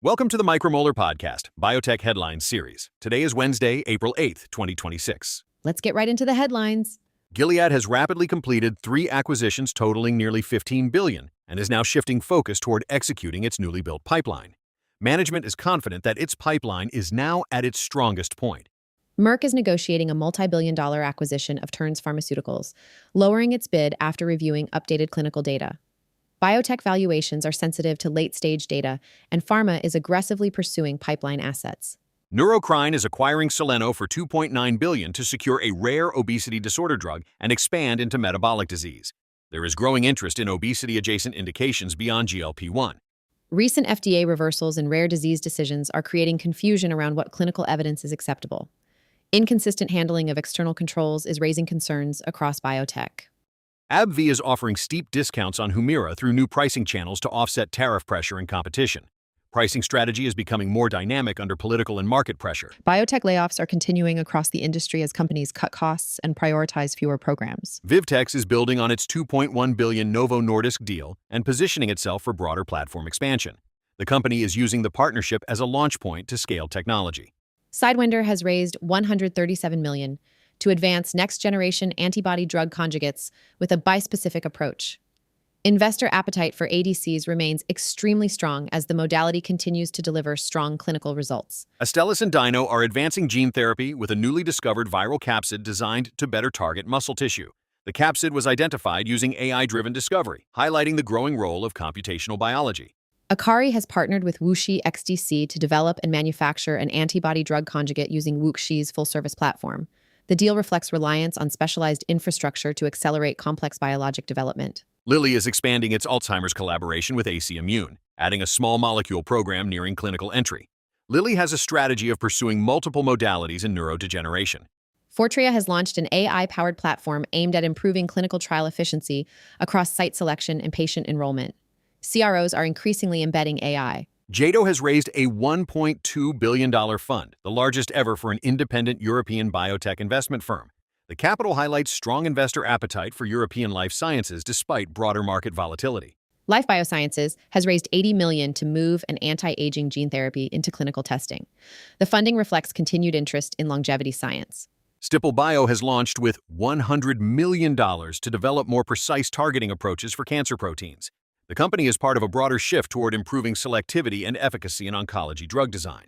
Welcome to the MicroMolar Podcast, Biotech Headlines Series. Today is Wednesday, April 8th, 2026. Let's get right into the headlines. Gilead has rapidly completed 3 acquisitions totaling nearly $15 billion and is now shifting focus toward executing its newly built pipeline. Management is confident that its pipeline is now at its strongest point. Merck is negotiating a multi-billion-dollar acquisition of Terns Pharmaceuticals, lowering its bid after reviewing updated clinical data. Biotech valuations are sensitive to late-stage data, and pharma is aggressively pursuing pipeline assets. Neurocrine is acquiring Soleno for $2.9 billion to secure a rare obesity disorder drug and expand into metabolic disease. There is growing interest in obesity-adjacent indications beyond GLP-1. Recent FDA reversals in rare disease decisions are creating confusion around what clinical evidence is acceptable. Inconsistent handling of external controls is raising concerns across biotech. AbbVie is offering steep discounts on Humira through new pricing channels to offset tariff pressure and competition. Pricing strategy is becoming more dynamic under political and market pressure. Biotech layoffs are continuing across the industry as companies cut costs and prioritize fewer programs. Biotech is building on its $2.1 billion Novo Nordisk deal and positioning itself for broader platform expansion. The company is using the partnership as a launch point to scale technology. Sidewinder has raised $137 million to advance next-generation antibody-drug conjugates with a bispecific approach. Investor appetite for ADCs remains extremely strong as the modality continues to deliver strong clinical results. Astellas and Dyno are advancing gene therapy with a newly discovered viral capsid designed to better target muscle tissue. The capsid was identified using AI-driven discovery, highlighting the growing role of computational biology. Akari has partnered with WuXi XDC to develop and manufacture an antibody-drug conjugate using WuXi's full-service platform. The deal reflects reliance on specialized infrastructure to accelerate complex biologic development. Lilly is expanding its Alzheimer's collaboration with AC Immune, adding a small molecule program nearing clinical entry. Lilly has a strategy of pursuing multiple modalities in neurodegeneration. Fortrea has launched an AI-powered platform aimed at improving clinical trial efficiency across site selection and patient enrollment. CROs are increasingly embedding AI. Jado has raised a $1.2 billion fund, the largest ever for an independent European biotech investment firm. The capital highlights strong investor appetite for European life sciences despite broader market volatility. Life Biosciences has raised $80 million to move an anti-aging gene therapy into clinical testing. The funding reflects continued interest in longevity science. Stipple Bio has launched with $100 million to develop more precise targeting approaches for cancer proteins. The company is part of a broader shift toward improving selectivity and efficacy in oncology drug design.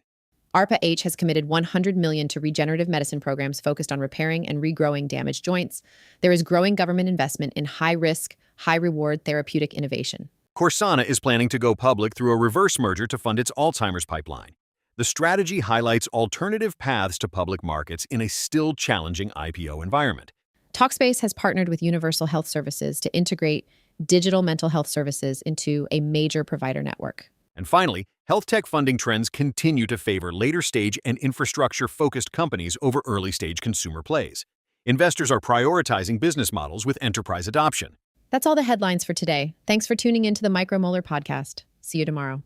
ARPA-H has committed $100 million to regenerative medicine programs focused on repairing and regrowing damaged joints. There is growing government investment in high-risk, high-reward therapeutic innovation. Corsana is planning to go public through a reverse merger to fund its Alzheimer's pipeline. The strategy highlights alternative paths to public markets in a still challenging IPO environment. Talkspace has partnered with Universal Health Services to integrate digital mental health services into a major provider network. And finally, health tech funding trends continue to favor later-stage and infrastructure-focused companies over early-stage consumer plays. Investors are prioritizing business models with enterprise adoption. That's all the headlines for today. Thanks for tuning into the MicroMolar podcast. See you tomorrow.